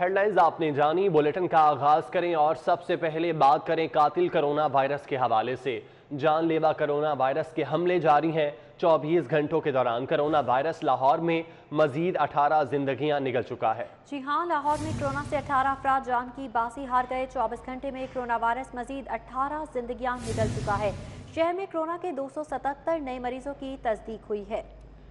Headlines आपने जानी। Bulletin का आगाज करें और सबसे पहले बात करें कातिल कोरोना वायरस के हवाले से। जानलेवा कोरोना वायरस के हमले जारी हैं। 24 घंटों के दौरान कोरोना वायरस लाहौर में मजीद 18 जिंदगियां निगल चुका है। जी हाँ, लाहौर में कोरोना से 18 अफराद जान की बाजी हार गए। 24 घंटे में कोरोना वायरस मजीद 18 जिंदगियां निगल चुका है। शहर में कोरोना के 277 नए मरीजों की तस्दीक हुई है।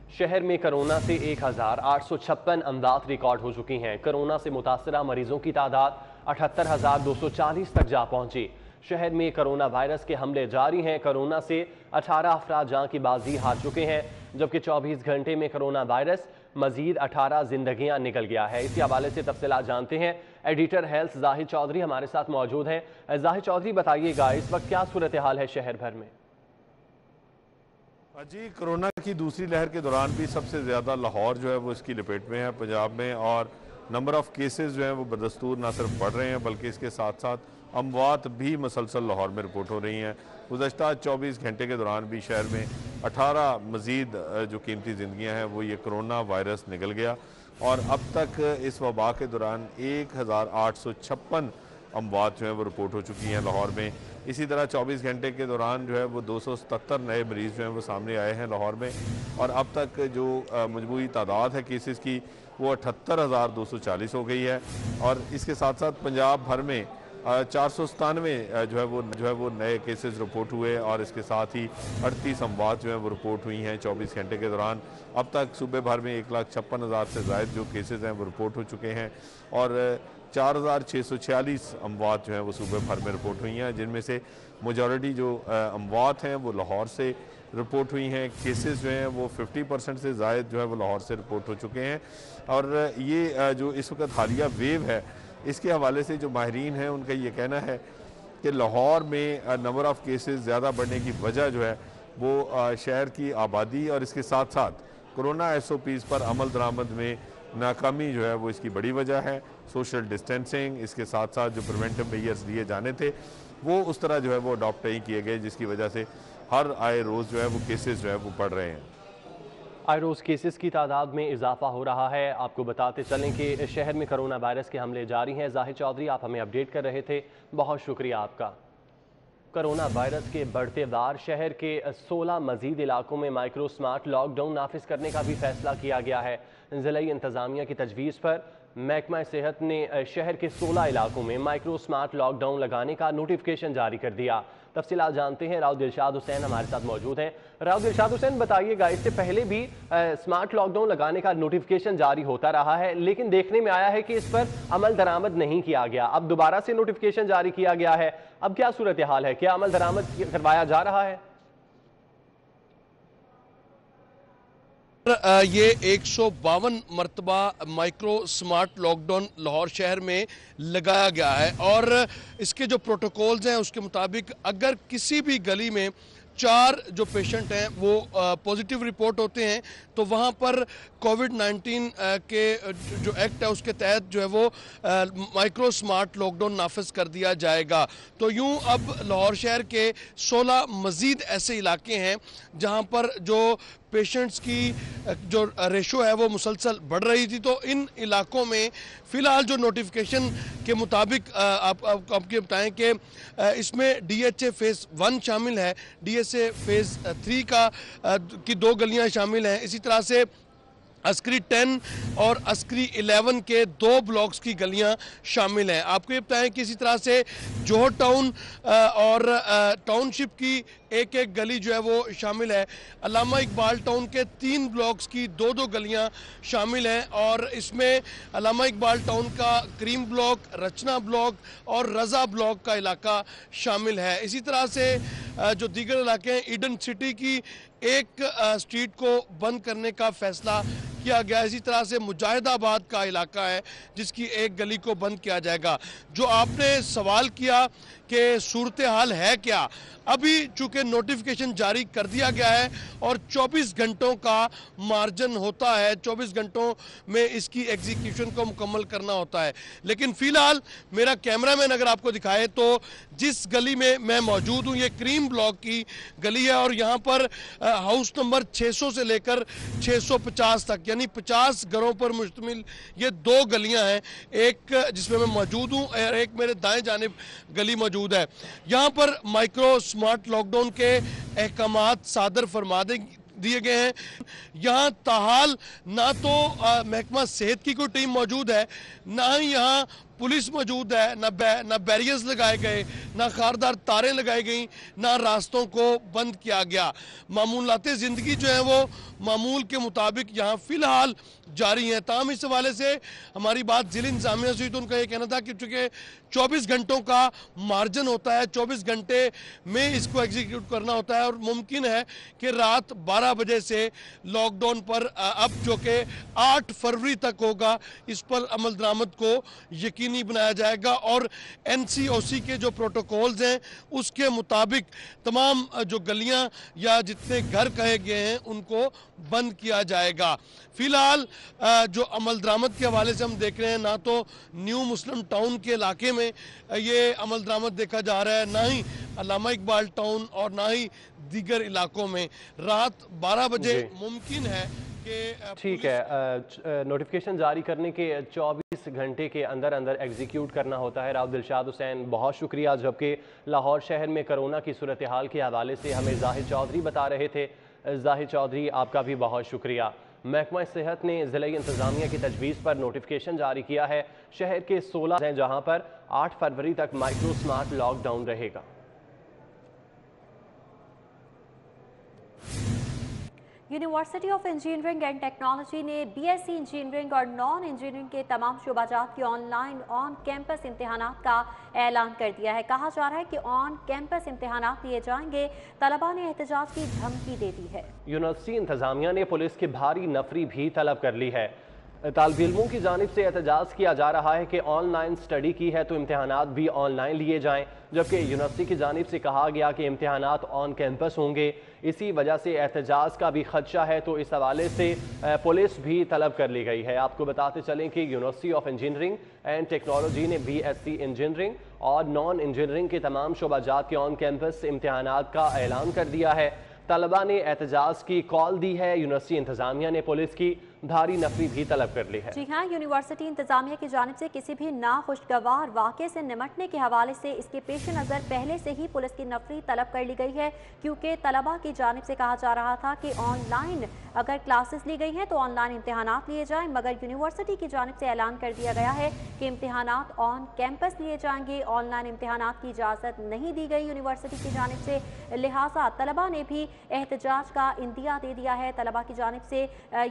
शहर में कोरोना से 1856 अमवात रिकॉर्ड हो चुकी हैं। कोरोना से मुतासरा मरीजों की तादाद 78,240 तक जा पहुंची। शहर में कोरोना वायरस के हमले जारी हैं। कोरोना से 18 अफराद जान की बाजी हार चुके हैं, जबकि 24 घंटे में कोरोना वायरस मजीद 18 जिंदगियां निकल गया है। इसी हवाले से तफसीलात जानते हैं। एडिटर हेल्थ जाहिद चौधरी हमारे साथ मौजूद हैं। जाहिद चौधरी, बताइएगा इस वक्त क्या सूरत हाल है शहर भर में? जी, कोरोना की दूसरी लहर के दौरान भी सबसे ज़्यादा लाहौर जो है वो इसकी लपेट में है पंजाब में, और नंबर ऑफ़ केसेस जो हैं वो बदस्तूर ना सिर्फ बढ़ रहे हैं बल्कि इसके साथ साथ अमवात भी मुसलसल लाहौर में रिपोर्ट हो रही हैं। गुज़श्ता 24 घंटे के दौरान भी शहर में 18 मज़ीद जो कीमती ज़िंदगियाँ हैं वो ये कोरोना वायरस निकल गया, और अब तक इस वबा के दौरान 1856 अमवात जो हैं वो रिपोर्ट हो चुकी हैं लाहौर में। इसी तरह 24 घंटे के दौरान जो है वो 277 नए मरीज़ जो हैं वो सामने आए हैं लाहौर में, और अब तक जो मजमूई तादाद है केसेस की वो 78,240 हो गई है। और इसके साथ साथ पंजाब भर में 497 जो है वो नए केसेस रिपोर्ट हुए, और इसके साथ ही 38 अमवात जो हैं वो रिपोर्ट हुई हैं 24 घंटे के दौरान। अब तक सूबे भर में 1,56,000 से ज़ायद जो केसेस हैं वो रिपोर्ट हो चुके हैं, और 4,646 अमवात जो हैं वो सूबे भर में रिपोर्ट हुई हैं, जिनमें से मेजॉरिटी जो अमवात हैं वो लाहौर से रिपोर्ट हुई हैं। केसेस जो हैं वो 50% से ज़ायद जो है वो लाहौर से रिपोर्ट हो चुके हैं। और ये जो इस वक्त हालिया वेव है, इसके हवाले से जो माहिरीन हैं उनका ये कहना है कि लाहौर में नंबर ऑफ़ केसेस ज़्यादा बढ़ने की वजह जो है वो शहर की आबादी और इसके साथ साथ कोरोना SOPs पर अमल दरामद में नाकामी जो है वो इसकी बड़ी वजह है। सोशल डिस्टेंसिंग, इसके साथ साथ जो प्रिवेंटिव मेजर्स लिए जाने थे वो उस तरह जो है वो अडॉप्ट नहीं किए गए, जिसकी वजह से हर आए रोज़ जो है वो केसेस जो है वो बढ़ रहे हैं। आए रोज़ केसेस की तादाद में इजाफा हो रहा है। आपको बताते चलें कि शहर में कोरोना वायरस के हमले जारी हैं। जाहिद चौधरी, आप हमें अपडेट कर रहे थे, बहुत शुक्रिया आपका। कोरोना वायरस के बढ़ते वार, शहर के 16 मजीद इलाकों में माइक्रो स्मार्ट लॉकडाउन नाफिज करने का भी फैसला किया गया है। ज़िला इंतज़ामिया की तजवीज़ पर महकमा सेहत ने शहर के 16 इलाकों में माइक्रो स्मार्ट लॉकडाउन लगाने का नोटिफिकेशन जारी कर दिया। तफसीलात जानते हैं, राव दिलशाद हुसैन हमारे साथ मौजूद हैं। राव दिलशाद हुसैन, बताइएगा, इससे पहले भी स्मार्ट लॉकडाउन लगाने का नोटिफिकेशन जारी होता रहा है, लेकिन देखने में आया है कि इस पर अमल दरामद नहीं किया गया। अब दोबारा से नोटिफिकेशन जारी किया गया है, अब क्या सूरत हाल है? क्या अमल दरामद करवाया जा रहा है? ये 152 मरतबा माइक्रो स्मार्ट लॉकडाउन लाहौर शहर में लगाया गया है, और इसके जो प्रोटोकॉल्स हैं उसके मुताबिक अगर किसी भी गली में 4 जो पेशेंट हैं वो पॉजिटिव रिपोर्ट होते हैं तो वहाँ पर कोविड-19 के जो एक्ट है उसके तहत जो है वो माइक्रो स्मार्ट लॉकडाउन नाफिज कर दिया जाएगा। तो यूँ अब लाहौर शहर के 16 मज़ीद ऐसे इलाके हैं जहाँ पर जो पेशेंट्स की जो रेशो है वो मुसलसल बढ़ रही थी, तो इन इलाकों में फ़िलहाल जो नोटिफिकेशन के मुताबिक आपको बताएं कि इसमें DHA फ़ेज़ 1 शामिल है, DHA फ़ेज़ 3 की 2 गलियां शामिल हैं। इसी तरह से अस्करी 10 और अस्करी 11 के 2 ब्लॉक्स की गलियां शामिल हैं। आपको ये बताएं कि इसी तरह से जोहर टाउन और टाउनशिप की एक गली जो है वो शामिल है। अल्लामा इकबाल टाउन के 3 ब्लॉक्स की 2 गलियां शामिल हैं, और इसमें अल्लामा इकबाल टाउन का करीम ब्लॉक, रचना ब्लॉक और रज़ा ब्लॉक का इलाका शामिल है। इसी तरह से जो दीगर इलाके हैं, ईडन सिटी की एक स्ट्रीट को बंद करने का फैसला किया गया। इसी तरह से मुजाहिदाबाद का इलाका है जिसकी एक गली को बंद किया जाएगा। जो आपने सवाल किया कि सूरत हाल है क्या, अभी चूँकि नोटिफिकेशन जारी कर दिया गया है और 24 घंटों का मार्जिन होता है, 24 घंटों में इसकी एग्जीक्यूशन को मुकम्मल करना होता है। लेकिन फ़िलहाल मेरा कैमरामैन अगर आपको दिखाए तो जिस गली में मैं मौजूद हूँ ये क्रीम ब्लॉक की गली है, और यहाँ पर हाउस नंबर 600 से लेकर 650 तक यानी 50 घरों पर मुश्तमिल ये 2 गलियां हैं, एक जिसमें मैं मौजूद हूं और एक मेरे दाएं जानिब गली मौजूद है। यहां पर माइक्रो स्मार्ट लॉकडाउन के अहकामात सादर फरमा दिए गए हैं। यहाँ ताहाल ना तो महकमा सेहत की कोई टीम मौजूद है, ना ही यहाँ पुलिस मौजूद है, ना बैरियर्स लगाए गए, ना खारदार तारें लगाई गई, ना रास्तों को बंद किया गया। मामूलाते ज़िंदगी जो है वो मामूल के मुताबिक यहाँ फ़िलहाल जारी है। ताहम इस हवाले से हमारी बात ज़िला इंतज़ामिया से हुई तो उनका ये कहना था कि चूँकि 24 घंटों का मार्जिन होता है, 24 घंटे में इसको एग्जीक्यूट करना होता है और मुमकिन है कि रात 12 बजे से लॉकडाउन पर अब जो कि 8 फरवरी तक होगा, इस पर अमल दरामद को यकीनी बनाया जाएगा और NCOC के जो प्रोटोकॉल्स हैं उसके मुताबिक तमाम जो गलियां या जितने घर कहे गए हैं उनको बंद किया जाएगा। फिलहाल जो अमल दरामद के हवाले से हम देख रहे हैं, ना तो न्यू मुस्लिम टाउन के इलाके में ये अमल दरामद देखा जा रहा है, ना ही अल्लामा इकबाल टाउन और ना ही दीगर इलाकों में। रात 12 बजे मुमकिन है कि ठीक है, नोटिफिकेशन जारी करने के 24 घंटे के अंदर अंदर एग्जीक्यूट करना होता है। राव दिलशाद हुसैन, बहुत शुक्रिया। जबकि लाहौर शहर में कोरोना की सूरत हाल के हवाले से हमें जाहिद चौधरी बता रहे थे। जाहिद चौधरी, आपका भी बहुत शुक्रिया। महकमा सेहत ने ज़िला इंतज़ामिया की तजवीज़ पर नोटिफिकेशन जारी किया है। शहर के 16 हैं जहाँ पर 8 फरवरी तक माइक्रो स्मार्ट लॉकडाउन रहेगा। University of engineering and technology ने BSc इंजीनियरिंग और नॉन इंजीनियरिंग के तमाम शुबाजात के ऑनलाइन ऑन कैंपस इम्तिहानात का ऐलान कर दिया है। कहा जा रहा है कि ऑन कैंपस इम्तिहानात लिए जाएंगे। तलबा ने एहतजाज की धमकी दे दी है। यूनिवर्सिटी इंतज़ामिया ने पुलिस की भारी नफरी भी तलब कर ली है। तालिब इल्मों की जानिब से एहतजाज किया जा रहा है कि ऑनलाइन स्टडी की है तो इम्तिहानात भी ऑनलाइन लिए जाएं, जबकि यूनिवर्सिटी की जानिब से कहा गया कि इम्तिहानात ऑन कैंपस होंगे। इसी वजह से एहतजाज का भी खदशा है, तो इस हवाले से पुलिस भी तलब कर ली गई है। आपको बताते चलें कि university of engineering and technology ने BSc इंजीनियरिंग और नॉन इंजीनियरिंग के तमाम शुबाजात के ऑन कैंपस इम्तिहानात का ऐलान कर दिया है। तलबा ने एहतजाज की कॉल दी है। यूनिवर्सिटी इंतज़ामिया ने पुलिस की भारी नफरी भी तलब कर ली है। जी हाँ, यूनिवर्सिटी इंतजामिया की जानिब से किसी भी नाखुशगवार वाक़े से निमटने के हवाले से इसके पेश नज़र पहले से ही पुलिस की नफरी तलब कर ली गई है, क्योंकि तलबा की जानिब से कहा जा रहा था कि ऑनलाइन अगर क्लासेस ली गई हैं तो ऑनलाइन इम्तिहानात लिए जाएं, मगर यूनिवर्सिटी की जानिब से ऐलान कर दिया गया है कि इम्तिहानात ऑन कैंपस लिए जाएंगे। ऑनलाइन इम्तिहानात की इजाज़त नहीं दी गई यूनिवर्सिटी की जानिब से, लिहाजा तलबा ने भी एहतजाज का इंदिया दे दिया है। तलबा की जानिब से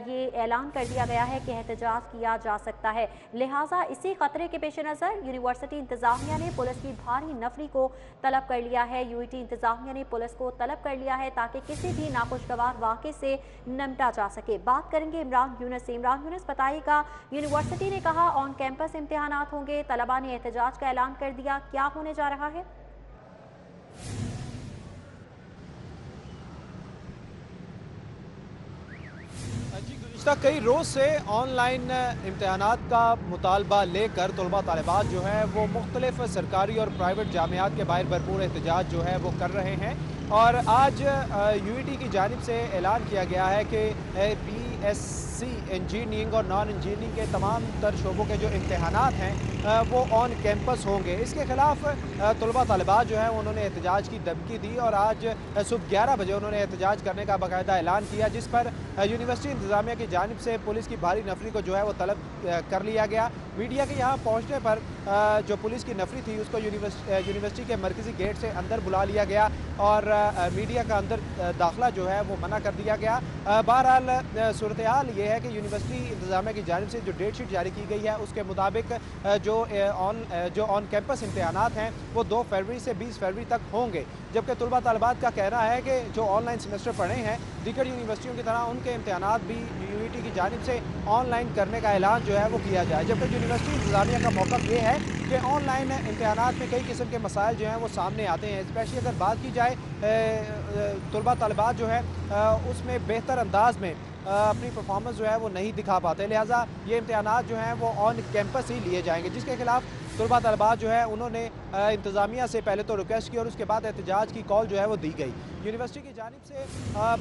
ये ऐलान कर दिया गया है कि एहतजाज किया जा सकता है। लिहाजा इसी खतरे के पेश नज़र यूनिवर्सिटी इंतज़ामिया ने पुलिस की भारी नफरी को तलब कर लिया है। UET इंतज़ामिया ने पुलिस को तलब कर लिया है ताकि किसी भी नाखुशगवार वाक़े से निपटा जा सके। बात करेंगे इमरान यूनुस से। इमरान यूनुस, बताइएगा, यूनिवर्सिटी ने कहा ऑन कैंपस इम्तिहानात होंगे, तलबा ने एहतजाज का ऐलान कर दिया, क्या होने जा रहा है? गुज़िश्ता कई रोज़ से ऑनलाइन इम्तिहानात का मुतालबा लेकर तलबा तालिबात जो है वो मुख्तलिफ सरकारी और प्राइवेट जामियात के बाहर भरपूर एहतजाज जो है वो कर रहे हैं। और आज UET की जानिब से ऐलान किया गया है कि BSc इंजीनियरिंग और नॉन इंजीनियरिंग के तमाम तर शोबों के जो इम्तिहानात हैं वो ऑन कैंपस होंगे। इसके ख़िलाफ़ तलबा तालिबात जो है उन्होंने एहतजाज की धमकी दी और आज सुबह 11 बजे उन्होंने एहतजाज करने का बाकायदा ऐलान किया, जिस पर यूनिवर्सिटी इंतज़ामिया की जानिब से पुलिस की भारी नफरी को जो है वो तलब कर लिया गया। मीडिया के यहाँ पहुँचने पर जो पुलिस की नफरी थी उसको यूनिवर्सिटी के मरकज़ी गेट से अंदर बुला लिया गया और मीडिया का अंदर दाखिला जो है वो मना कर दिया गया। बहरहाल सूरत हाल ये है कि यूनिवर्सिटी इंतज़ामिया की जानिब से जो डेट शीट जारी की गई है उसके मुताबिक जो ऑन कैंपस इम्तिहानात हैं वो 2 फरवरी से 20 फरवरी तक होंगे, जबकि तलबा तालिबात का कहना है कि जो ऑनलाइन सेमेस्टर पढ़े हैं दीगर यूनिवर्सिटियों की तरह उनके इम्तिहानात भी UET की जानिब से ऑनलाइन करने का ऐलान जो है वो किया जाए। जबकि यूनिवर्सिटी इंतज़ामिया का मौक़िफ़ ये है कि ऑनलाइन इम्तिहानात में कई किस्म के मसाइल जो हैं वो सामने आते हैं। स्पेशली अगर बात की जाए तलबा तालिबात जो है उसमें बेहतर अंदाज में अपनी परफॉर्मेंस जो है वो नहीं दिखा पाते, लिहाजा ये इम्तहानात जो हैं वो ऑन कैंपस ही लिए जाएंगे, जिसके खिलाफ तलबा तलबात जो है उन्होंने इंतज़ामिया से पहले तो रिक्वेस्ट की और उसके बाद एहतजाज की कॉल जो है वो दी गई। यूनिवर्सिटी की जानिब से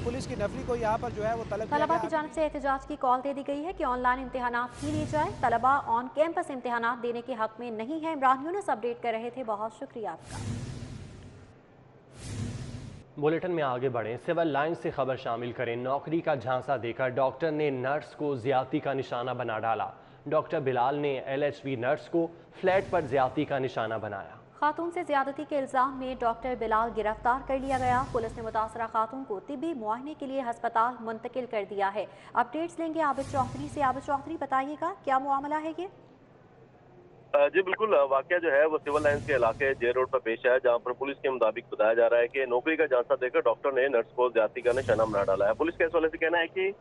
पुलिस की नफरी को यहाँ पर जो है वो तलबा की जानिब से एहतजाज की कॉल दे दी गई है कि ऑनलाइन इम्तहानात ही लिए जाए, तलबा ऑन कैंपस इम्तहानात देने के हक में नहीं है। इमरान यूनुस अपडेट कर रहे थे, बहुत शुक्रिया आपका। बुलेटिन में आगे बढ़ें, सिविल लाइन से खबर शामिल करें। नौकरी का झांसा देकर डॉक्टर ने नर्स को ज्यादती का निशाना बना डाला। डॉक्टर बिलाल ने LHV नर्स को फ्लैट पर ज्यादती का निशाना बनाया। खातून से ज्यादती के इल्जाम में डॉक्टर बिलाल गिरफ्तार कर लिया गया। पुलिस ने मुतासरा खातून को तिब्बी मुआयने के लिए अस्पताल मुंतकिल कर दिया है। अपडेट्स लेंगे आबिद चौधरी से। आबिद चौधरी, बताइएगा क्या मामला है ये? जी बिल्कुल, वाकया जो है वो सिविल लाइंस के इलाके जे रोड पर पेश है, जहां पर पुलिस के मुताबिक बताया जा रहा है कि नौकरी का झांसा देकर डॉक्टर ने नर्स को ज्यादती का निशाना बना डाला है। पुलिस के इस वाले से कहना है कि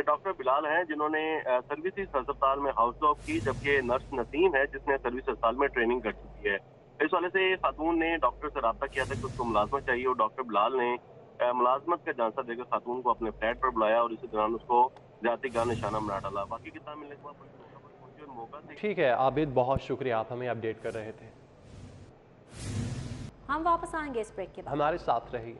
डॉक्टर बिलाल हैं जिन्होंने सर्विसेज अस्पताल में हाउस जॉब की, जबकि नर्स नसीम है जिसने सर्विस अस्पताल में ट्रेनिंग कर चुकी है। इस वाले से खातून ने डॉक्टर से रब्ता किया था कि उसको मुलाजमत चाहिए और डॉक्टर बिलाल ने मुलाजमत का झांसा देकर खातून को अपने फ्लैट पर बुलाया और इसी दौरान उसको ज्यादती का निशाना बना डाला। बाकी कितना मिलने के बाद ठीक है आबिद, बहुत शुक्रिया, आप हमें अपडेट कर रहे थे। हम वापस आएंगे इस ब्रेक के बाद, हमारे साथ रहिए।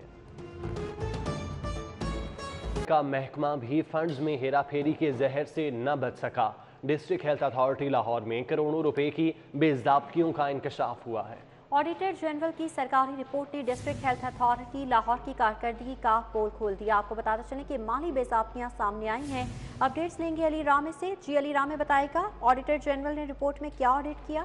का महकमा भी फंड्स में हेरा फेरी के जहर से न बच सका। डिस्ट्रिक्ट हेल्थ अथॉरिटी लाहौर में करोड़ों रुपए की बेज़ाब्तियों का इंकशाफ हुआ है। ऑडिटर जनरल की सरकारी रिपोर्ट ने डिस्ट्रिक्ट हेल्थ अथॉरिटी लाहौर की कारकर्दगी का पोल खोल दिया। आपको बताते चलें कि माली बेज़ाब्तियां सामने आई हैं। अपडेट्स लेंगे अली रामे से। जी अली रामे, बताएगा ऑडिटर जनरल ने रिपोर्ट में क्या ऑडिट किया?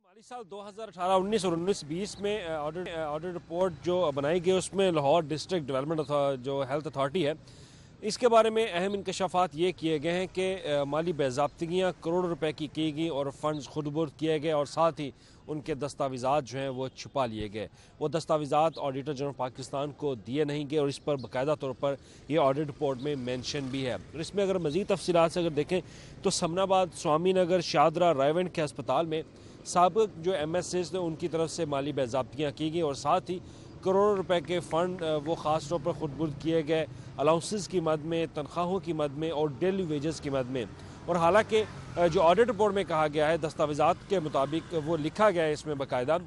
माली साल 2018-19 और 19-20 में ऑडिट रिपोर्ट जो बनाई गई उसमें लाहौर डिस्ट्रिक्ट डेवलपमेंट जो हेल्थ अथॉरिटी है इसके बारे में अहम इंकशाफात ये किए गए हैं कि माली बेज़ाब्तियाँ करोड़ों रुपए की गई और फंड्स खुदबुर्द किए गए और साथ ही उनके दस्तावेज़ात जो हैं वो छुपा लिए गए। वो दस्तावेज़ात ऑडिटर जनरल पाकिस्तान को दिए नहीं गए और इस पर बाकायदा तौर पर ये ऑडिट रिपोर्ट में मेंशन भी है। और इसमें अगर मज़ीद तफसीलात से अगर देखें तो समनाबाद, स्वामी नगर, शादरा, रायवंड के अस्पताल में साबिक जो MSs थे उनकी तरफ से माली बेज़ाब्तियाँ की गई और साथ ही करोड़ों रुपए के फ़ंड वो ख़ास तौर पर खुदबुर्द किए गए अलाउंसेस की मद में, तनख्वाहों की मद में और डेली वेजेस की मद में। और हालांकि जो ऑडिट रिपोर्ट में कहा गया है दस्तावेज़ात के मुताबिक वो लिखा गया है इसमें बाकायदा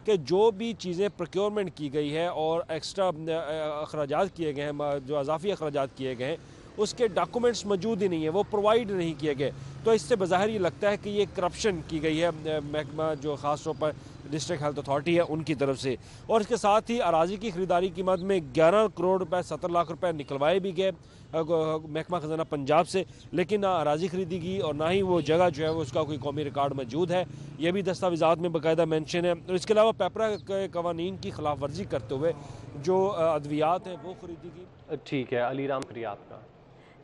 कि जो भी चीज़ें प्रोक्योरमेंट की गई है और एक्स्ट्रा अखराजात किए गए हैं, जो अजाफी अखराजात किए गए हैं उसके डॉक्यूमेंट्स मौजूद ही नहीं है, वो प्रोवाइड नहीं किए गए। तो इससे बज़ाहिर ये लगता है कि ये करप्शन की गई है महकमा जो ख़ास तौर पर डिस्ट्रिक्ट हेल्थ अथॉरिटी है उनकी तरफ से। और इसके साथ ही अराजी की खरीदारी की मद में 11 करोड़ रुपए 70 लाख रुपए निकलवाए भी गए महकमा खजाना पंजाब से, लेकिन ना अराजी खरीदी गई और ना ही वो जगह जो है वो उसका कोई कौमी रिकॉर्ड मौजूद है। ये भी दस्तावेज़ात में बाकायदा मेंशन है। और इसके अलावा पेपरा के कवानीन की खिलाफ वर्जी करते हुए जो अद्वियात हैं वो खरीदी गई। ठीक है अली राम, शुक्रिया आपका।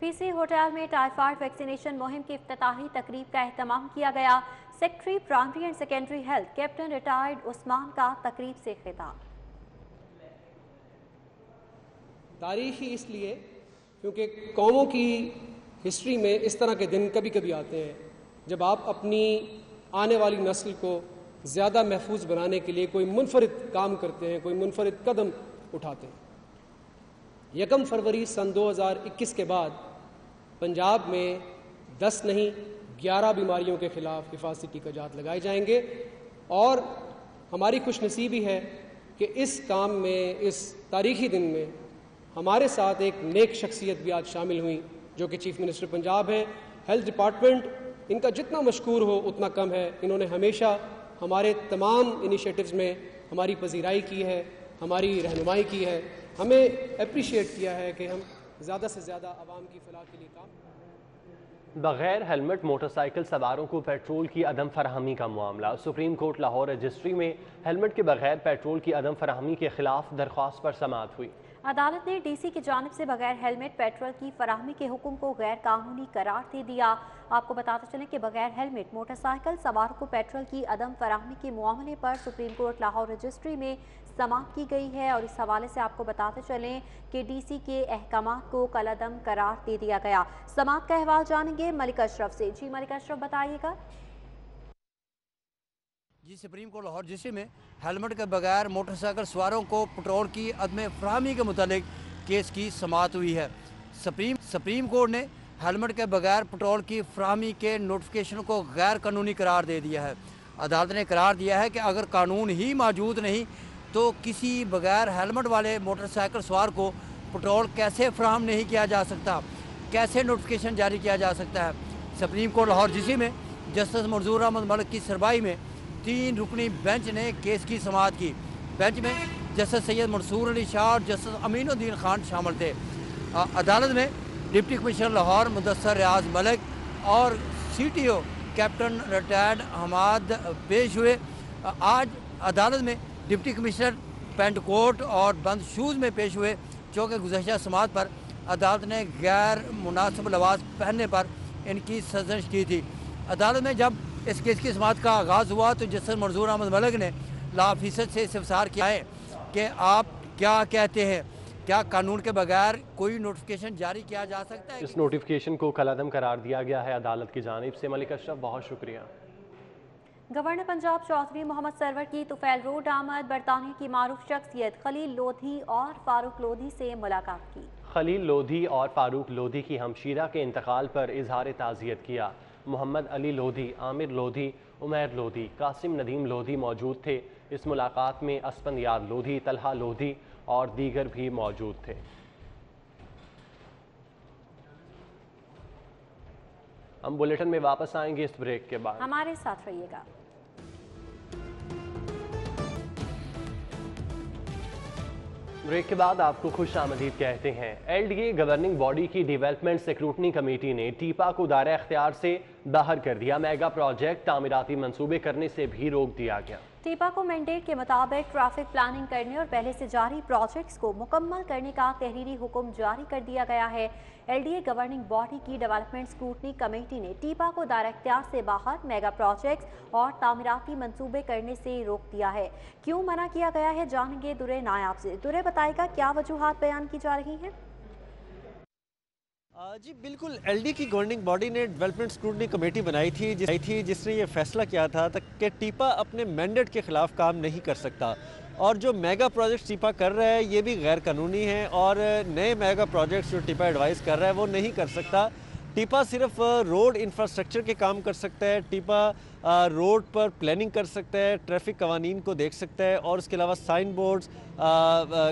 PC होटल में टाइफाइड वैक्सीनेशन मुहिम की इफ्तिताही तकरीब का एहतमाम किया गया। Secretary primary and secondary health captain retired Usman का तकरीब से खिताब। तारीखी इसलिए क्योंकि कौमों की हिस्ट्री में इस तरह के दिन कभी कभी आते हैं जब आप अपनी आने वाली नस्ल को ज़्यादा महफूज बनाने के लिए कोई मुनफरिद काम करते हैं, कोई मुनफरिद कदम उठाते हैं। 1 फरवरी सन 2021 के बाद पंजाब में 10 नहीं 11 बीमारियों के खिलाफ हिफाजती टीकाजात लगाए जाएंगे और हमारी खुशनसीबी है कि इस काम में, इस तारीखी दिन में हमारे साथ एक नेक शख्सियत भी आज शामिल हुई जो कि चीफ मिनिस्टर पंजाब हैं। हेल्थ डिपार्टमेंट इनका जितना मशकूर हो उतना कम है। इन्होंने हमेशा हमारे तमाम इनिशिएटिव्स में हमारी पजीराई की है, हमारी रहनुमाई की है, हमें अप्रिशिएट किया है कि हम ज़्यादा से ज़्यादा आवाम की फलाह के लिए काम। बगैर हेलमेट मोटरसाइकिल सवारों को पेट्रोल की अदम फराहमी का मामला। सुप्रीम कोर्ट लाहौर रजिस्ट्री में हेलमेट के बगैर पेट्रोल की अदम फराहमी के खिलाफ दरख्वास्त पर समाअत हुई। अदालत ने DC की जानिब से बगैर हेलमेट पेट्रोल की फराहमी के हुक्म को गैर कानूनी करार दे दिया। आपको बताते चलें कि बगैर हेलमेट मोटरसाइकिल सवारों को पेट्रोल की अदम फराहमी के मामले पर सुप्रीम कोर्ट लाहौर रजिस्ट्री में समाअत की गई है और इस हवाले से आपको बताते चलें कि DC के अहकामात को कलअदम करार दे दिया गया। समाअत का अहवाल जानेंगे मलिक अशरफ से। जी मलिक अशरफ, बताइएगा। जी, सुप्रीम कोर्ट लाहौर रजिस्ट्री में हेलमेट के बगैर मोटरसाइकिल सवारों को पेट्रोल की अदम फराहमी के मुतालिक केस की समाअत हुई है। सुप्रीम कोर्ट ने हेलमेट के बगैर पेट्रोल की फराहमी के नोटिफिकेशन को गैर कानूनी करार दे दिया है। अदालत ने करार दिया है कि अगर कानून ही मौजूद नहीं तो किसी बगैर हेलमेट वाले मोटरसाइकिल सवार को पेट्रोल कैसे फराहम नहीं किया जा सकता, कैसे नोटिफिकेशन जारी किया जा सकता है। सुप्रीम कोर्ट लाहौर जिसी में जस्टिस मंजूर अहमद मलिक की सरबराही में 3 रुकनी बेंच ने केस की समाअत की। बेंच में जस्टिस सैयद मंसूर अली शाह और जस्टिस अमीनुद्दीन खान शामिल थे। अदालत में डिप्टी कमिश्नर लाहौर मुदस्सर रियाज मलिक और CTO कैप्टन रिटायर्ड हमाद पेश हुए। आज अदालत में डिप्टी कमिश्नर पेंट कोट और बंद शूज़ में पेश हुए, चूँकि गुज़श्ता समाअत पर अदालत ने गैर मुनासिब लिबास पहनने पर इनकी सज़श की थी। अदालत में जब इस केस की समाअत का आगाज़ हुआ तो जस्टिस मंजूर अहमद मलिक ने लॉ ऑफिसर से इस्तफसार किया है कि आप क्या कहते हैं, क्या कानून के बगैर कोई नोटिफिकेशन जारी किया जा सकता है? इस नोटिफिकेशन को कलअदम करार दिया गया है अदालत की जानिब से। मलिक अशरफ, बहुत शुक्रिया। गवर्नर पंजाब चौधरी मोहम्मद सरवर की तुफैल रोड आमद बरतानिया की मारूफ शख्सियत खलील लोधी और फारूक लोधी से मुलाकात की। खलील लोधी और फारूक लोधी की हमशीरा के इंतकाल पर इजहार ताज़ियत किया। मोहम्मद अली लोधी, आमिर लोधी, उमैर लोधी, कासिम नदीम लोधी मौजूद थे। इस मुलाकात में असफंदियार लोधी, तलहा लोधी और दीगर भी मौजूद थे। हम बुलेटिन में वापस आएंगे इस ब्रेक के बाद, हमारे साथ रहिएगा। ब्रेक के बाद आपको खुश आमदीद कहते हैं। LDA गवर्निंग बॉडी की डेवलपमेंट स्क्रूटनी कमेटी ने टीपा को दायरा इख्तियार से बाहर कर दिया। मेगा प्रोजेक्ट तामीराती मंसूबे करने से भी रोक दिया गया। टीपा को मैंडेट के मुताबिक ट्रैफिक प्लानिंग करने और पहले से जारी प्रोजेक्ट्स को मुकम्मल करने का तहरीरी हुक्म जारी कर दिया गया है। LDA गवर्निंग बॉडी की डेवलपमेंट स्क्रूटनी कमेटी ने टीपा को दायरा इख्तियार से बाहर मेगा प्रोजेक्ट्स और तामीराती मंसूबे करने से रोक दिया है। क्यों मना किया गया है, जानेंगे दुरे नायाब से। दुरे बताएगा क्या वजूहात बयान की जा रही हैं। जी बिल्कुल, LD की गवर्निंग बॉडी ने डेवलपमेंट स्क्रूटनी कमेटी बनाई थी जिसने ये फैसला किया था कि टीपा अपने मैंडेट के खिलाफ काम नहीं कर सकता और जो मेगा प्रोजेक्ट्स टीपा कर रहा है ये भी गैर कानूनी है और नए मेगा प्रोजेक्ट्स जो टीपा एडवाइस कर रहा है वो नहीं कर सकता। टीपा सिर्फ रोड इंफ्रास्ट्रक्चर के काम कर सकता है, टीपा रोड पर प्लानिंग कर सकता है, ट्रैफिक कवानीन को देख सकता है और उसके अलावा साइन बोर्ड्स,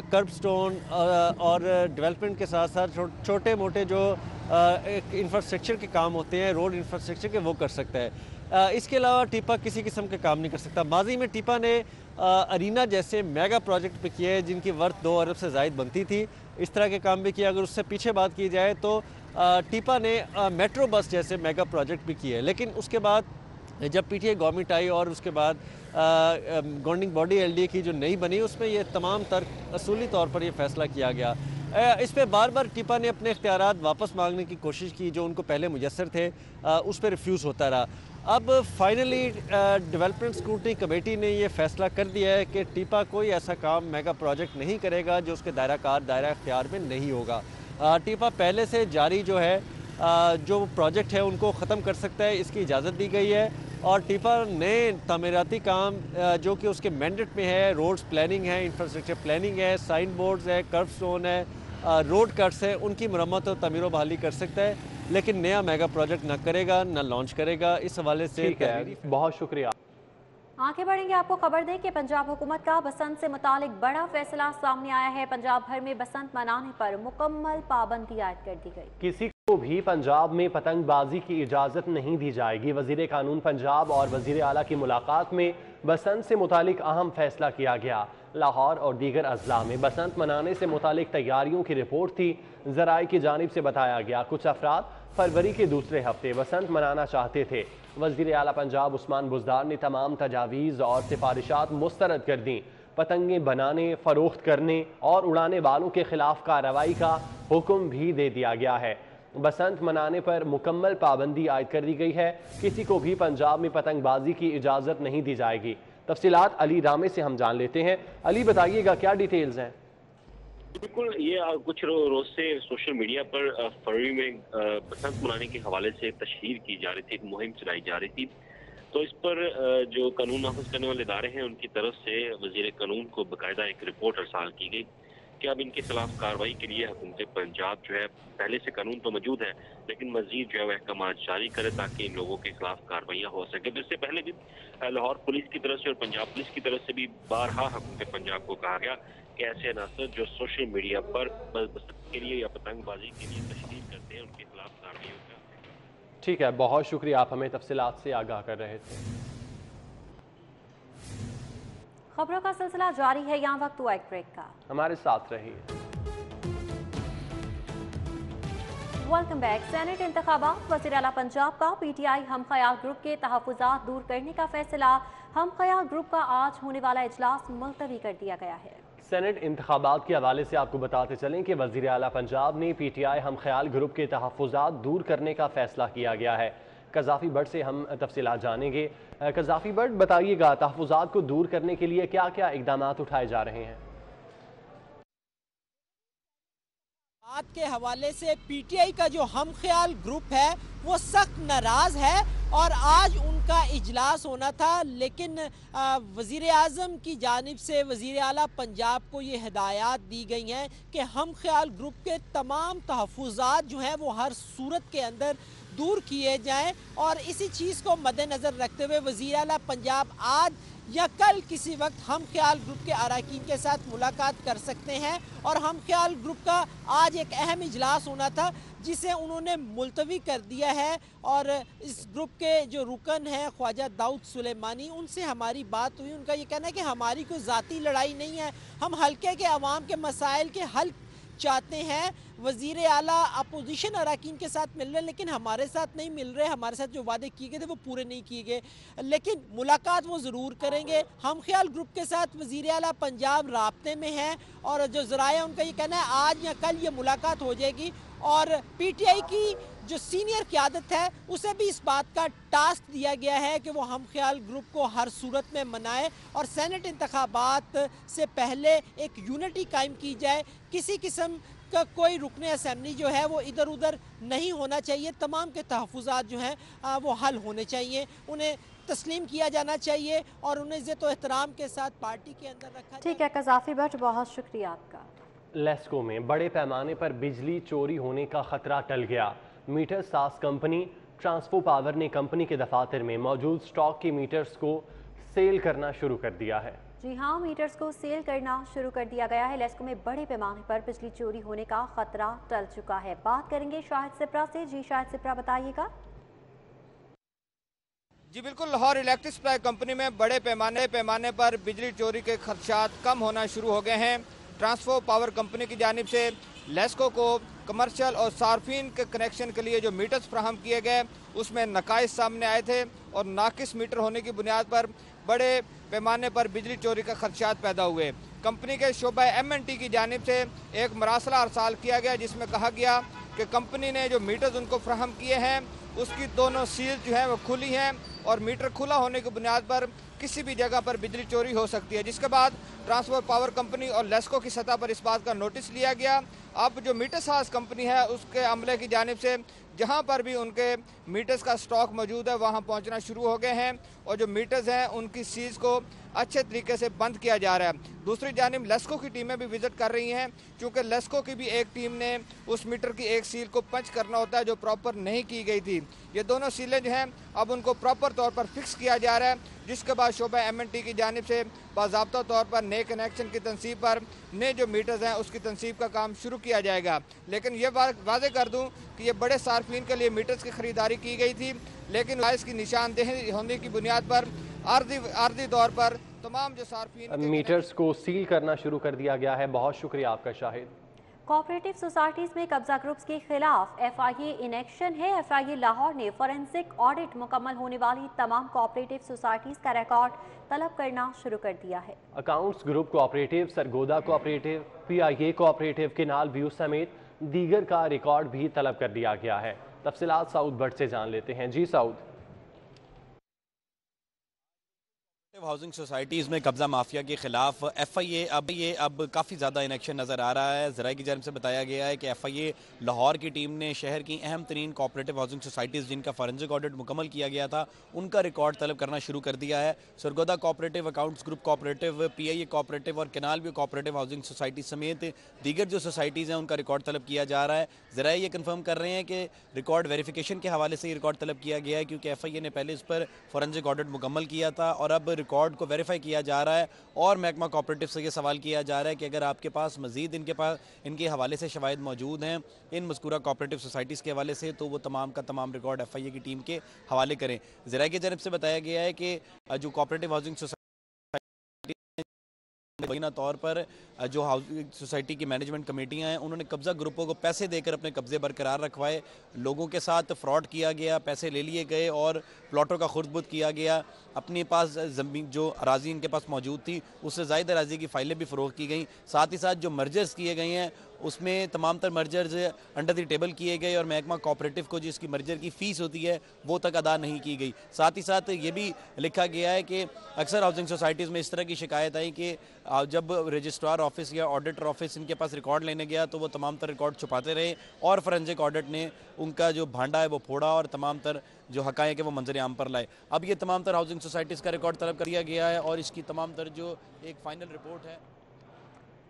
कर्ब स्टोन और डेवलपमेंट के साथ साथ छोटे मोटे जो इंफ्रास्ट्रक्चर के काम होते हैं, रोड इंफ्रास्ट्रक्चर के, वो कर सकता है। इसके अलावा टीपा किसी किस्म के काम नहीं कर सकता। माजी में टीपा ने अरीना जैसे मेगा प्रोजेक्ट पे किए जिनकी वर्थ 2 अरब से ज़ायद बनती थी, इस तरह के काम भी किए। अगर उससे पीछे बात की जाए तो टीपा ने मेट्रो बस जैसे मेगा प्रोजेक्ट भी किए। लेकिन उसके बाद जब PTI गवर्नमेंट आई और उसके बाद गवर्निंग बॉडी LDA की जो नई बनी उसमें ये तमाम तर असूली तौर पर ये फैसला किया गया। इस पर बार बार टीपा ने अपने इख्तियारात वापस मांगने की कोशिश की जो उनको पहले मुयस्सर थे, उस पर रिफ्यूज़ होता रहा। अब फाइनली डेवलपमेंट स्क्रूटनी कमेटी ने ये फैसला कर दिया है कि टीपा कोई ऐसा काम मेगा प्रोजेक्ट नहीं करेगा जो उसके दायरा इख्तियार में नहीं होगा। टीपा पहले से जारी जो है जो प्रोजेक्ट है उनको ख़त्म कर सकता है, इसकी इजाज़त दी गई है और टीपा नए तामीराती काम जो कि उसके मैंडेट में है, रोड्स प्लानिंग है, इंफ्रास्ट्रक्चर प्लानिंग है, साइन बोर्ड्स है, कर्व स्टोन है, रोड कट्स है, उनकी मरम्मत और तमीर बहाली कर सकता है, लेकिन नया मेगा प्रोजेक्ट ना करेगा, ना लॉन्च करेगा। इस हवाले से बहुत शुक्रिया। आगे बढ़ेंगे, आपको खबर दें कि पंजाब हुकूमत का बसंत से मुतालिक बड़ा फैसला सामने आया है। पंजाब भर में बसंत मनाने पर मुकम्मल पाबंदी आयद कर दी गई। किसी को भी पंजाब में पतंगबाजी की इजाज़त नहीं दी जाएगी। वज़ीर कानून पंजाब और वज़ीर आला की मुलाकात में बसंत से मुतालिक अहम फैसला किया गया। लाहौर और दीगर अजला में बसंत मनाने से मुतालिक तैयारियों की रिपोर्ट थी। ज़राए की जानिब से बताया गया कुछ अफराद फरवरी के दूसरे हफ्ते बसंत मनाना चाहते थे। वज़ीर आला पंजाब उस्मान बुज़दार ने तमाम तजावीज़ और सिफारिशात मुस्तरद कर दी। पतंगें बनाने, फ़रोख्त करने और उड़ाने वालों के खिलाफ कार्रवाई का हुक्म भी दे दिया गया है। बसंत मनाने पर मुकम्मल पाबंदी आयद कर दी गई है। किसी को भी पंजाब में पतंगबाजी की इजाज़त नहीं दी जाएगी। तफसीलात अली रामे से हम जान लेते हैं। अली, बताइएगा क्या डिटेल्स हैं? बिल्कुल, ये कुछ रोज से सोशल मीडिया पर फरवरी में बसंत मनाने के हवाले से तशहीर की जा रही थी, एक मुहिम चलाई जा रही थी। तो इस पर जो कानून नाफिज करने वाले इदारे हैं उनकी तरफ से वजीर कानून को बाकायदा एक रिपोर्ट अरसाल की गई कि अब इनके खिलाफ कार्रवाई के लिए हुकूमत पंजाब जो है पहले से कानून तो मौजूद है लेकिन मजीद जो है वह अहकाम जारी करे ताकि इन लोगों के खिलाफ कार्रवाइयाँ हो सके। तो इससे पहले भी लाहौर पुलिस की तरफ से और पंजाब पुलिस की तरफ से भी बारहा हुकूमत पंजाब को कहा गया कि ऐसे अनासर जो सोशल मीडिया पर बदतमीजी के लिए या पतंगबाजी के लिए तशरीह करते हैं उनके खिलाफ कार्रवाई होगा। ठीक है, बहुत शुक्रिया, आप हमें तफसीलात से आगाह कर रहे थे। खबरों का सिलसिला जारी है, यहाँ वक्त हुआ एक ब्रेक का, हमारे साथ रहिए। Welcome back. सेनेट इंतखाबात, वज़ीर आला पंजाब का पीटीआई हम ख्याल ग्रुप के तहफ़्फ़ुज़ात दूर करने का फैसला। हम ख्याल ग्रुप का आज होने वाला इजलास मुलतवी कर दिया गया है। सेनेट इंतखाबात के हवाले से आपको बताते चलें कि वज़ीर आला पंजाब ने पीटीआई हम ख्याल ग्रुप के तहफ़्फ़ुज़ात दूर करने का फैसला किया गया है। कज़ाफ़ी बट से हम तफसीलात जानेंगे। कज़ाफ़ी बट, बताइएगा तहफ़्फ़ुज़ात को दूर करने के लिए क्या क्या इक़दाम उठाए जा रहे हैं? बात के हवाले से पीटीआई का जो हम ख्याल ग्रुप है वो सख्त नाराज़ है और आज उनका इजलास होना था, लेकिन वज़ीर आज़म की जानिब से वज़ीर आला पंजाब को ये हिदायत दी गई हैं कि हम ख्याल ग्रुप के तमाम तहफ़्फ़ुज़ात जो हैं वो हर सूरत के अंदर दूर किए जाएं और इसी चीज़ को मद्देनज़र रखते हुए वज़ीर आला पंजाब आज या कल किसी वक्त हम ख्याल ग्रुप के अरकान के साथ मुलाकात कर सकते हैं। और हम ख्याल ग्रुप का आज एक अहम इजलास होना था जिसे उन्होंने मुलतवी कर दिया है और इस ग्रुप के जो रुकन हैं ख्वाजा दाऊद सुलेमानी, उनसे हमारी बात हुई। उनका ये कहना है कि हमारी कोई ज़ाती लड़ाई नहीं है, हम हल्के के अवाम के मसाइल के हल चाहते हैं। वज़ीर आला अपोजिशन अरकान के साथ मिल रहे हैं लेकिन हमारे साथ नहीं मिल रहे, हमारे साथ जो वादे किए गए थे वो पूरे नहीं किए गए, लेकिन मुलाकात वो ज़रूर करेंगे। हम ख्याल ग्रुप के साथ वज़ीर आला पंजाब राब्ते में हैं और जो ज़राया उनका ये कहना है आज या कल ये मुलाकात हो जाएगी और पीटीआई की जो सीनियर क़यादत है उसे भी इस बात का टास्क दिया गया है कि वो हम ख्याल ग्रुप को हर सूरत में मनाए और सेनेट इंतखाबात से पहले एक यूनिटी कायम की जाए। किसी किस्म का कोई रुकन असम्बली जो है वो इधर उधर नहीं होना चाहिए, तमाम के तहफ़्फ़ुज़ात जो हैं वो हल होने चाहिए, उन्हें तस्लीम किया जाना चाहिए और उन्हें इज़्ज़त और एहतराम के साथ पार्टी के अंदर रखा। ठीक है कज़ाफ़ी भट्ट, बहुत शुक्रिया आपका। लेस्को में बड़े पैमाने पर बिजली चोरी होने का खतरा टल गया। मीटर साज कंपनी ट्रांसफो पावर ने कंपनी के दफातर में मौजूद स्टॉक के मीटर्स को सेल करना शुरू कर दिया है। जी हाँ, मीटर्स को सेल करना शुरू कर दिया गया है। लेस्को में बड़े पैमाने पर बिजली चोरी होने का खतरा टल चुका है। बात करेंगे शाहिद सिप्रा से। जी शाहिद सिप्रा, बताइएगा। जी बिल्कुल, लाहौर इलेक्ट्रिक सप्लाई कंपनी में बड़े पैमाने पर बिजली चोरी के खदशात कम होना शुरू हो गए हैं। ट्रांसफो पावर कंपनी की जानिब से लेस्को को कमर्शियल और सार्फिन के कनेक्शन के लिए जो मीटर्स फ्राहम किए गए उसमें नकाइस सामने आए थे और नाकिस मीटर होने की बुनियाद पर बड़े पैमाने पर बिजली चोरी का खदशात पैदा हुए। कंपनी के शोबा MNT की जानिब से एक मरासला अरसाल किया गया जिसमें कहा गया कि कंपनी ने जो मीटर्स उनको फ्राहम किए हैं उसकी दोनों सील जो हैं वो खुली हैं और मीटर खुला होने की बुनियाद पर किसी भी जगह पर बिजली चोरी हो सकती है, जिसके बाद ट्रांसफो पावर कंपनी और लेस्को की सतह पर इस बात का नोटिस लिया गया। अब जो मीटर साज कंपनी है उसके अमले की जानिब से जहां पर भी उनके मीटर्स का स्टॉक मौजूद है वहां पहुंचना शुरू हो गए हैं और जो मीटर्स हैं उनकी सील्स को अच्छे तरीके से बंद किया जा रहा है। दूसरी जानिब लेस्को की टीमें भी विजिट कर रही हैं, क्योंकि लेस्को की भी एक टीम ने उस मीटर की एक सील को पंच करना होता है जो प्रॉपर नहीं की गई थी। ये दोनों सीलें जो हैं अब उनको प्रॉपर तौर पर फिक्स किया जा रहा है, जिसके बाद शोबा MNT की जानिब से बाज़ाब्ता तौर पर नए कनेक्शन की तनसीब पर नए जो मीटर्स हैं उसकी तनसीब का काम शुरू किया जाएगा। लेकिन ये वाज़े कर दूँ कि ये बड़े सार्फिन के लिए मीटर्स की ख़रीदारी की गई थी, लेकिन इसकी निशानदेही होने की बुनियाद पर आर्जी तौर पर तमाम जो सार्फिन मीटर्स को सील करना शुरू कर दिया गया है। बहुत शुक्रिया आपका शाहिद। कोऑपरेटिव सोसाइटीज़ में कब्जा ग्रुप्स के खिलाफ FIA इन एक्शन है। FIA लाहौर ने फॉरेंसिक ऑडिट मुकम्मल होने वाली तमाम कोऑपरेटिव सोसाइटीज़ का रिकॉर्ड तलब करना शुरू कर दिया है। Accounts group cooperative, Sargodha cooperative, PIA cooperative, canal view समेत दीगर का रिकॉर्ड भी तलब कर दिया गया है। तफसीलात साउद भट्ट से जान लेते हैं। जी साउद। हाउसिंग सोसाइटीज़ में कब्जा माफिया के खिलाफ FIA अब काफ़ी ज़्यादा इन एक्शन नज़र आ रहा है। ज़राए की जानिब से बताया गया है कि FIA लाहौर की टीम ने शहर की अहम तरीन कोऑपरेटिव हाउसिंग सोसाइटीज़ जिनका फॉरेंसिक ऑडिट मुकम्मल किया गया था उनका रिकॉर्ड तलब करना शुरू कर दिया है। Sargodha cooperative, accounts group cooperative, PIA cooperative और canal view cooperative housing society समेत दीगर जो सोसाइटीज़ हैं उनका रिकॉर्ड तलब किया जा रहा है। ज़राए ये कन्फर्म कर रहे हैं कि रिकॉर्ड वेरिफिकेशन के हवाले से ये रिकॉर्ड तलब किया गया है क्योंकि FIA ने पहले इस पर फॉरेंसिक ऑडिट मुकम्मल किया था और अब रिकॉर्ड को वेरीफाई किया जा रहा है। और महकमा कोऑपरेटिव से ये सवाल किया जा रहा है कि अगर आपके पास मजीद इनके हवाले से शवाहिद मौजूद हैं इन मज़कूरा कोऑपरेटिव सोसाइटीज़ के हवाले से तो वो तमाम का तमाम रिकॉर्ड FIA की टीम के हवाले करें। ज़राए की जानिब से बताया गया है कि जो कोऑपरेटिव हाउसिंग सोसाइटी मुबैना तौर पर जो हाउसिंग सोसाइटी की मैनेजमेंट कमेटियां हैं उन्होंने कब्ज़ा ग्रुपों को पैसे देकर अपने कब्ज़े बरकरार रखवाए, लोगों के साथ फ्रॉड किया गया, पैसे ले लिए गए और प्लॉटों का खुर्द-बुर्द किया गया। अपने पास ज़मीन जो अराज़ी इनके पास मौजूद थी उससे ज़ायद अराज़ी की फ़ाइलें भी फ़रोख्त की गई। साथ ही साथ जो मर्जर्स किए गए हैं उसमें तमाम तर मर्जर्स अंडर द टेबल किए गए और महकमा कोऑपरेटिव को जिसकी मर्जर की फ़ीस होती है वो तक अदा नहीं की गई। साथ ही साथ ये भी लिखा गया है कि अक्सर हाउसिंग सोसाइटीज़ में इस तरह की शिकायत आई कि जब रजिस्ट्रार ऑफिस या ऑडिटर ऑफिस इनके पास रिकॉर्ड लेने गया तो वो तमाम तर रिकॉर्ड छुपाते रहे और फोरेंसिक ऑडिट ने उनका जो भांडा है वो फोड़ा और तमाम तर जो हक़ाइक़ है वो मंजर आम पर लाए। अब ये तमाम तर हाउसिंग सोसाइटीज़ का रिकॉर्ड तलब कर दिया गया है और इसकी तमाम तर जो एक फ़ाइनल रिपोर्ट है।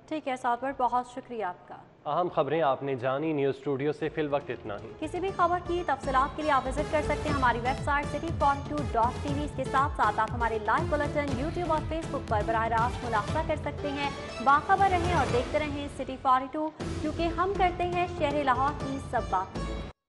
ठीक है सादवर, बहुत शुक्रिया आपका। अहम खबरें आपने जानी। न्यूज़ स्टूडियो से फिल वक्त इतना ही। किसी भी खबर की तफसीलात के लिए आप विजिट कर सकते हैं हमारी वेबसाइट city42.tv। इसके साथ साथ आप हमारे लाइव बुलेटिन यूट्यूब और फेसबुक पर बराह रास्त मुलाहिजा कर सकते हैं। बाखबर रहें और देखते रहें City 42, क्योंकि हम करते हैं शहर लाहौर की सब बातें।